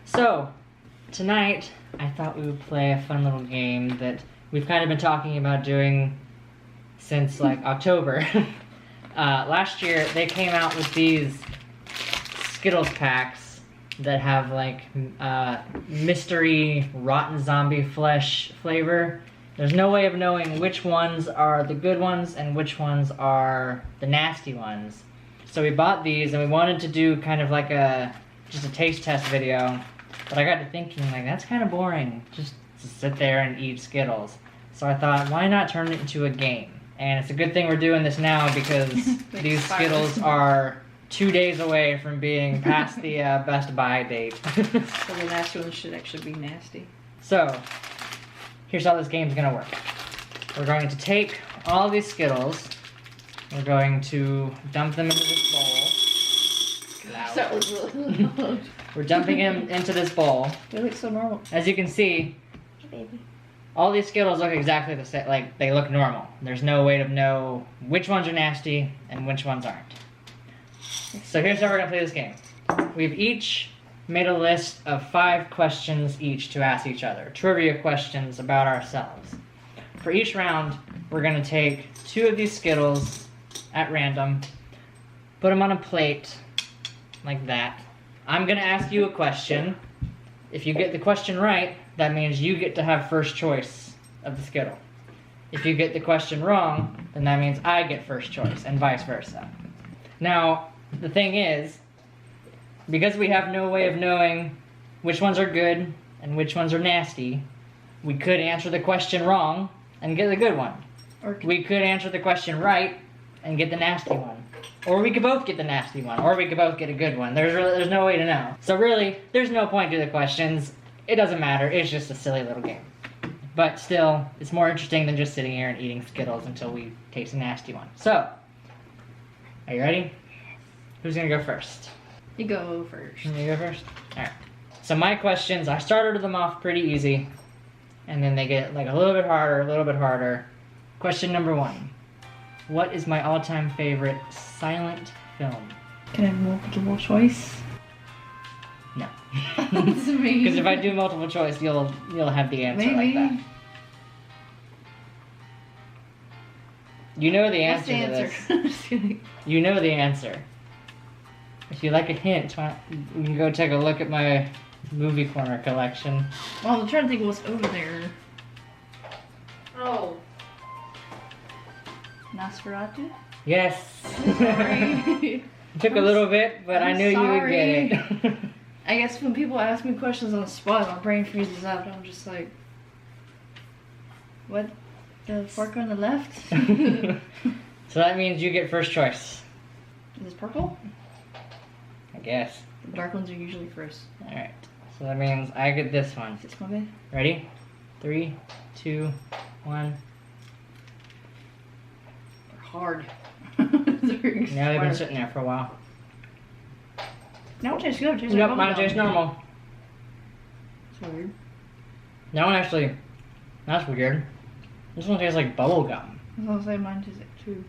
So, tonight I thought we would play a fun little game that we've kind of been talking about doing since like October. Last year they came out with these Skittles packs that have like mystery rotten zombie flesh flavor. There's no way of knowing which ones are the good ones and which ones are the nasty ones. So we bought these and we wanted to do kind of like just a taste test video. But I got to thinking, like, that's kind of boring, just to sit there and eat Skittles. So I thought, why not turn it into a game? And it's a good thing we're doing this now because these Skittles are 2 days away from being past the Best Buy date. So the nasty one should actually be nasty. So, here's how this game's gonna work. We're going to take all these Skittles, we're going to dump them into this bowl. That was really loud. We're dumping them into this bowl. They look so normal. As you can see, Hey, baby. all these Skittles look exactly the same, like they look normal. There's no way to know which ones are nasty and which ones aren't. So here's how we're gonna play this game. We've each made a list of 5 questions each to ask each other. Trivia questions about ourselves. For each round, we're gonna take 2 of these Skittles at random, put them on a plate like that. I'm gonna ask you a question. If you get the question right, that means you get to have first choice of the Skittle. If you get the question wrong, then that means I get first choice, and vice versa. Now, the thing is, because we have no way of knowing which ones are good and which ones are nasty, we could answer the question wrong and get the good one. Or We could answer the question right and get the nasty one. Or we could both get the nasty one, or we could both get a good one. There's no way to know. So really, there's no point to the questions. It doesn't matter, it's just a silly little game. But still, it's more interesting than just sitting here and eating Skittles until we taste a nasty one. So, are you ready? Who's gonna go first? you go first. You go first? Alright. So my questions, I started them off pretty easy, and then they get like a little bit harder, a little bit harder. Question number 1. What is my all-time favorite silent film? Can I have multiple choice? No. That's me. Because if I do multiple choice, you'll have the answer Maybe. like that. You know the What's answer the to answer? this. I'm just kidding. You know the answer. If you like a hint, you can go take a look at my movie corner collection. Well, I'm trying to think what's over there. Oh. Nosferatu? Yes. Sorry. It took a little bit, but I I'm knew you would get it. I guess when people ask me questions on the spot, my brain freezes up. I'm just like, what? The fork on the left? So that means you get first choice. Is this purple? I guess. The dark ones are usually first. Alright. So that means I get this one. Is this my bed? Ready? 3, 2, 1. They're hard. Now they've been sitting there for a while. Now it tastes good. It tastes Nope, like mine tastes normal. It's weird. That one actually, that's weird. This one tastes like bubble gum. I was gonna say mine tastes like too.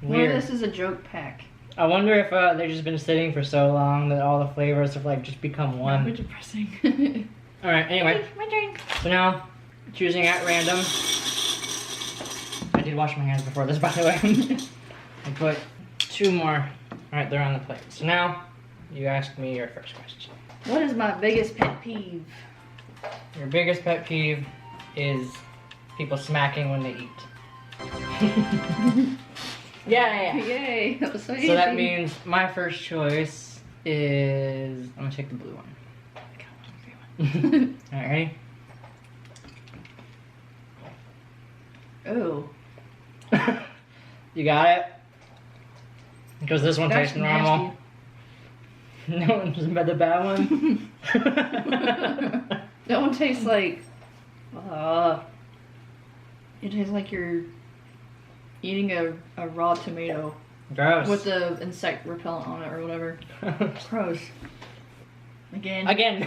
Weird. Well, this is a joke pack. I wonder if they've just been sitting for so long that all the flavors have like just become Very one. depressing. Alright, anyway. My turn. So now, choosing at random. I did wash my hands before this, by the way. I put 2 more. Alright, they're on the plate. So now, you ask me your first question. What is my biggest pet peeve? Your biggest pet peeve is people smacking when they eat. Yeah. Yay! That was so easy. So that means my first choice is... I'm gonna take the blue one. Alright, ready? Oh. You got it? Because this one That's tastes normal. No, but the bad one? That one tastes like... it tastes like you're eating a raw tomato. Gross. With the insect repellent on it or whatever. Gross. Again. Again.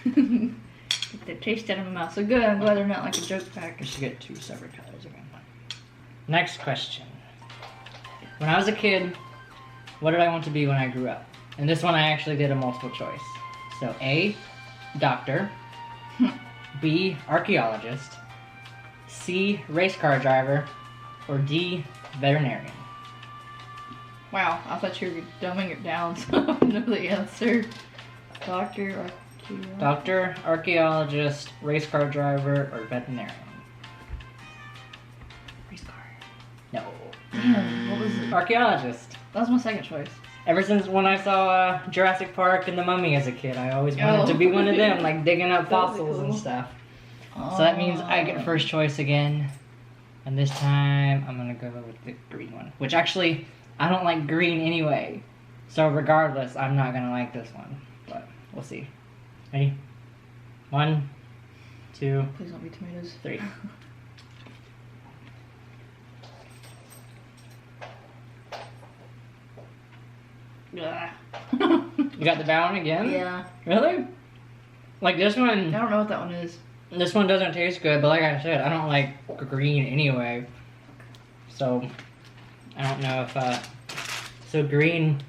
Get the taste out of my mouth. So good, I'm glad they're not like a joke pack. We should get 2 separate colors again. Next question. When I was a kid, what did I want to be when I grew up? And this one I actually did a multiple choice. So A, doctor. B, archaeologist. C, race car driver. Or D, veterinarian. Wow, I thought you were dumbing it down so I know the answer. Doctor, archaeologist, race car driver, or veterinarian. Race car. No. Damn, what was it? Archaeologist. That was my second choice. Ever since when I saw Jurassic Park and the Mummy as a kid, I always wanted to be one of them, like digging up fossils and stuff. So that means I get first choice again. And this time, I'm gonna go with the green one. Which actually, I don't like green anyway. So regardless, I'm not gonna like this one. But we'll see. Ready? 1, 2, Please don't be tomatoes. 3. Yeah. You got the brown one again? Yeah. Really? Like this I one, don't know what that one is. this one doesn't taste good, but like I said, I don't like green anyway. So, I don't know if, so green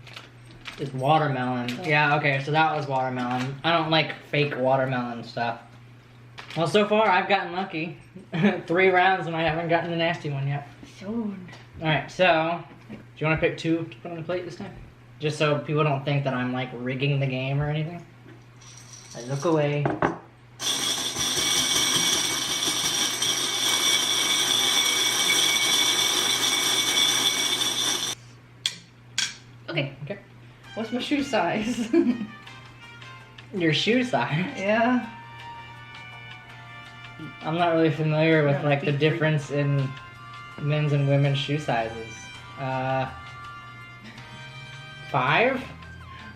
is watermelon. Yeah, okay, so that was watermelon. I don't like fake watermelon stuff. Well, so far I've gotten lucky. 3 rounds and I haven't gotten a nasty one yet. Alright, so, do you want to pick 2 to put on the plate this time? Just so people don't think that I'm like rigging the game or anything. I look away. Okay. Okay. What's my shoe size? Your shoe size? Yeah. I'm not really familiar with like the difference in men's and women's shoe sizes. 5?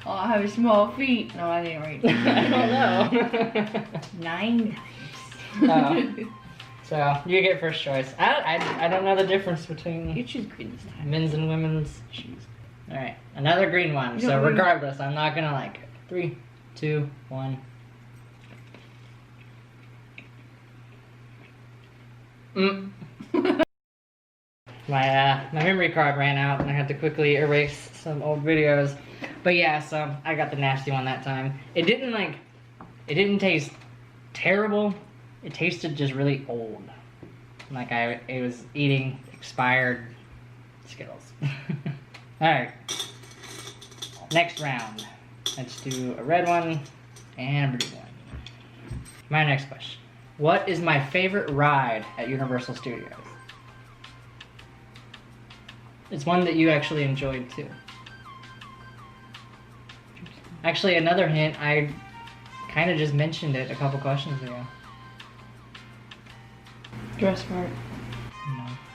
Oh, I have small feet. No, I didn't read. I don't know. 9 Oh. So you get first choice. I don't know the difference You between choose green this time. men's and women's shoes. All right, another green one. You So don't really- regardless, I'm not gonna like it. 3, 2, 1. My memory card ran out and I had to quickly erase some old videos. But yeah, so I got the nasty one that time. It didn't taste terrible. It tasted just really old. Like it was eating expired Skittles. Alright. Next round. Let's do a red one and a blue one. My next question. What is my favorite ride at Universal Studios? It's one that you actually enjoyed too. Actually, another hint, I kind of just mentioned it a couple questions ago. Dress part.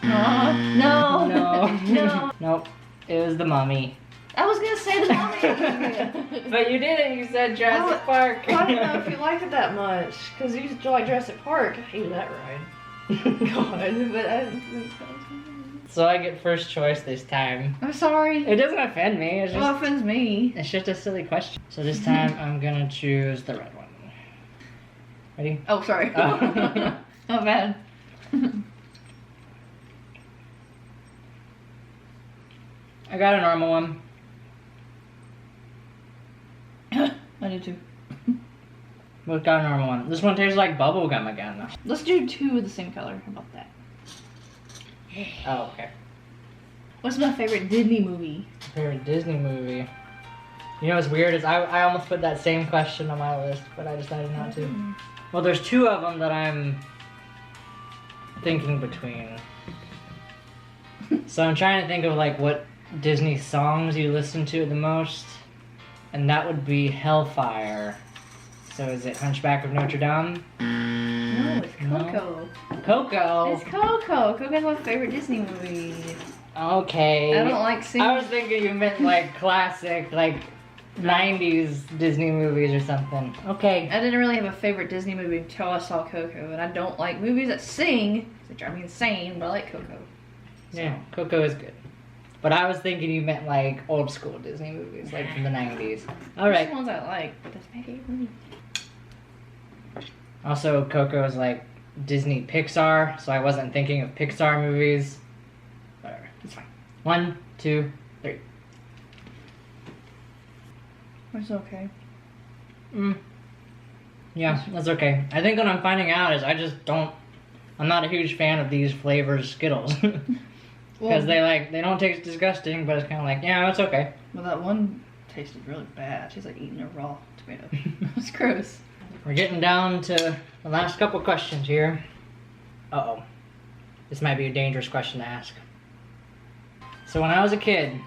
No. No. No. No. Nope. It was the Mummy. I was gonna say the Mummy. But you didn't. You said Jurassic Oh, Park. I don't know if you like it that much, because you used to like Jurassic Park. I hated that ride. God, but So I get first choice this time. I'm sorry. It doesn't offend me. It's It just offends me. it's just a silly question. So this time I'm gonna choose the red one. Ready? Oh, sorry. Oh. Not bad. I got a normal one. I do too. But got a normal one. This one tastes like bubble gum again though. Let's do 2 of the same color. How about that? Oh, okay. What's my favorite Disney movie? Favorite Disney movie. You know what's weird is I almost put that same question on my list, but I decided not to. Well, there's 2 of them that I'm thinking between. So I'm trying to think of like what Disney songs you listen to the most, and that would be Hellfire. So is it Hunchback of Notre Dame? No, it's Coco. Coco. It's Coco. Coco's my favorite Disney movie. Okay. I don't like singing. I was thinking you meant like classic, like 90s Disney movies or something. Okay. I didn't really have a favorite Disney movie until I saw Coco, and I don't like movies that sing. They drive me insane, but I like Coco. So. Yeah, Coco is good. But I was thinking you meant like old school Disney movies, like from the 90s. Alright. Those ones I like, but that's my favorite movie. Also, Coco is like Disney Pixar, so I wasn't thinking of Pixar movies. Whatever, it's fine. 1, 2, 3. It's okay. Yeah, that's okay. I think what I'm finding out is I'm not a huge fan of these flavors Skittles. Because they don't taste disgusting, but it's kind of like, yeah, it's okay. Well, that one tasted really bad. She's like eating a raw tomato. It's gross. We're getting down to the last couple questions here. Uh-oh. This might be a dangerous question to ask. So when I was a kid,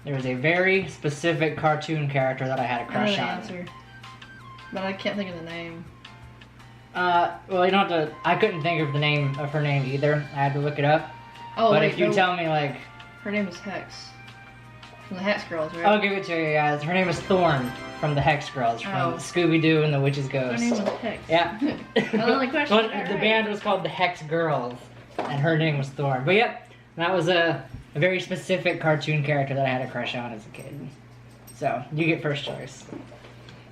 there was a very specific cartoon character that I had a crush on. I know the answer, but I can't think of the name. Well, you don't have to. I couldn't think of the name of her name either. I had to look it up. Oh, but wait, if you tell me, like, her name is Hex from the Hex Girls, right? I'll give it to you guys. Her name is Thorn from the Hex Girls, from Scooby Doo and the Witch's Ghost. Her name was Hex. Yeah. The only question. Well, the band was called the Hex Girls, and her name was Thorn. But yep, that was a very specific cartoon character that I had a crush on as a kid. So you get first choice.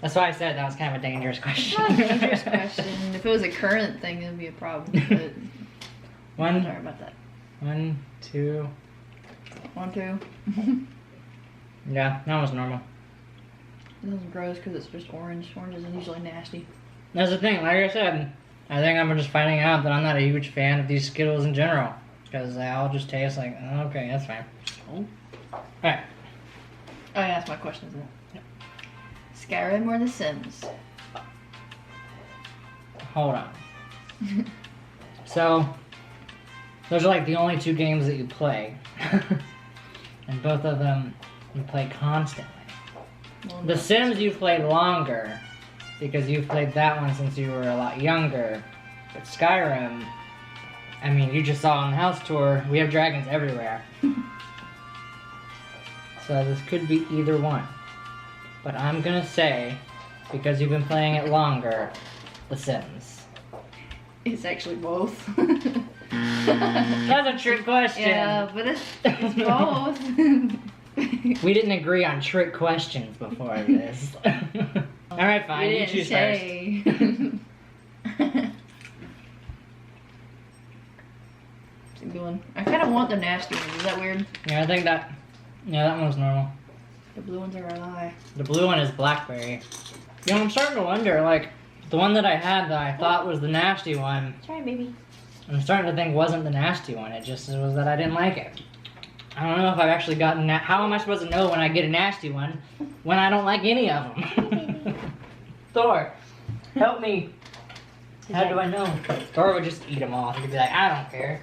That's why I said that was kind of a dangerous question. Not a dangerous question. If it was a current thing, it'd be a problem. But One. Sorry about that. 1, 2. 1, 2. Yeah, that was normal. It doesn't gross because it's just orange. Orange isn't usually nasty. That's the thing, like I said, I think I'm just finding out that I'm not a huge fan of these Skittles in general. Because they all just taste like, oh, okay, that's fine. Alright. Oh yeah, that's my question, isn't it? Yep. Skyrim or The Sims? Hold on. So, those are like the only two games that you play. And both of them you play constantly. Well, The Sims you've played longer because you've played that one since you were a lot younger. But Skyrim, I mean, you just saw on the house tour, we have dragons everywhere. So this could be either one. But I'm gonna say, because you've been playing it longer, The Sims. It's actually both. That's a trick question. Yeah, but it's both. We didn't agree on trick questions before this. Alright, fine, you choose first. It's a good one. I kind of want the nasty ones. Is that weird? Yeah, I think that one's normal. The blue ones are a lie. The blue one is blackberry. You know, I'm starting to wonder, like, the one that I had that I thought was the nasty one, Try, baby. I'm starting to think wasn't the nasty one. It just was that I didn't like it. I don't know if I've actually gotten that. How am I supposed to know when I get a nasty one when I don't like any of them? Thor, help me. How do I know? Thor would just eat them all. He could be like, I don't care.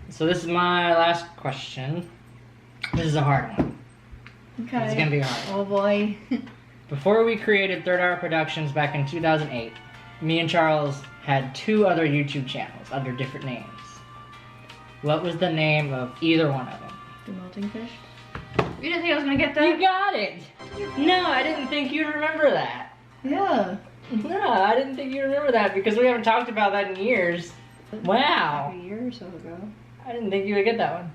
So this is my last question. This is a hard one. Okay. This is gonna be hard. Oh boy. Before we created Third Hour Productions back in 2008, me and Charles had 2 other YouTube channels under different names. What was the name of either one of them? The melting fish? You didn't think I was gonna get that? You got it! No, I didn't think you'd remember that. Yeah. No, I didn't think you'd remember that because we haven't talked about that in years. Wow. A year or so ago. I didn't think you would get that one.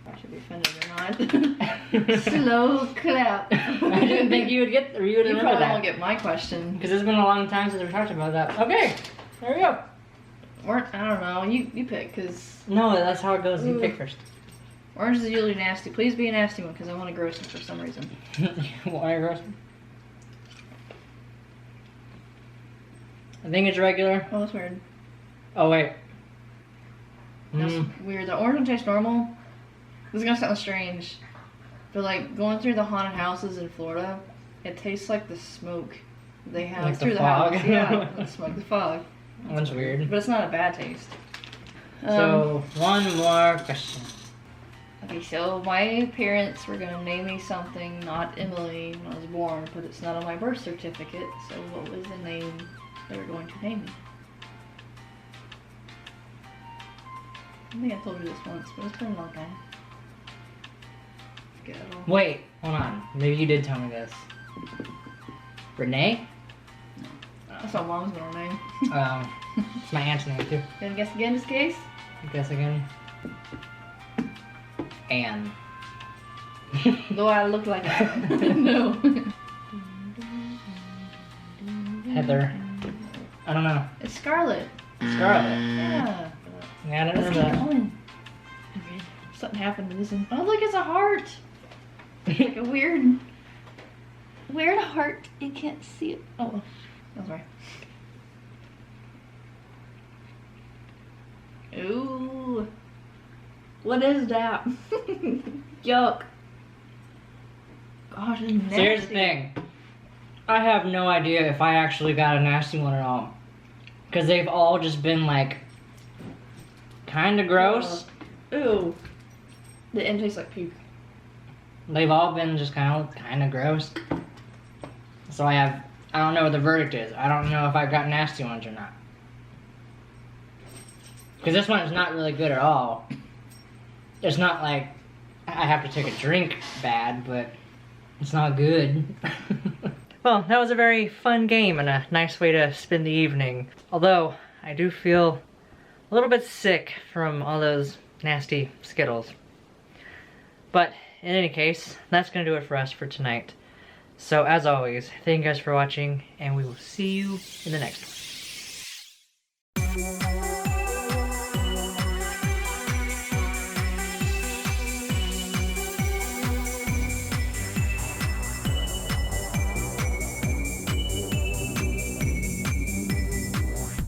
I should be offended or not. Slow clap. I didn't think you would get, or you would You remember probably that. won't get my question. Because it's been a long time since we talked about that. Okay, there we go. Or, I don't know, you pick, because No, that's how it goes. You Ooh. pick first. orange is usually nasty. Please be a nasty one, because I want to gross them for some reason. Why gross? I think it's regular. Oh, that's weird. Oh, wait. That's weird. The orange one tastes normal. This is gonna sound strange, but like going through the haunted houses in Florida, it tastes like the smoke they have Like the through fog? the house. Yeah, the smoke, the fog. One's weird. But it's not a bad taste. So, one more question. Okay, so my parents were gonna name me something not Emily when I was born, but it's not on my birth certificate. So what was the name they were going to name me? I think I told you this once, but it's been a long time. Forget it all. Wait, hold on. Maybe you did tell me this. Renee? That's my mom's middle name. It's my aunt's name too. Gonna guess again in this case? Guess again. Anne. Do I look like it? No. Heather. I don't know. It's Scarlet. Scarlet. Yeah. Yeah, I don't Let's remember keep that. going. Something happened to this one. Oh, look, it's a heart. Like a weird heart. You can't see it. Oh. That's right. Ooh. What is that? Yuck. Gosh, it's nasty. So here's the thing. I have no idea if I actually got a nasty one at all. Because they've all just been like, kind of gross. Ooh. The end tastes like puke. They've all been just kind of gross. So I don't know what the verdict is. I don't know if I got nasty ones or not. Because this one is not really good at all. It's not like I have to take a drink bad, but it's not good. Well, that was a very fun game and a nice way to spend the evening. Although, I do feel a little bit sick from all those nasty Skittles. But, in any case, that's going to do it for us for tonight. So, as always, thank you guys for watching, and we will see you in the next one.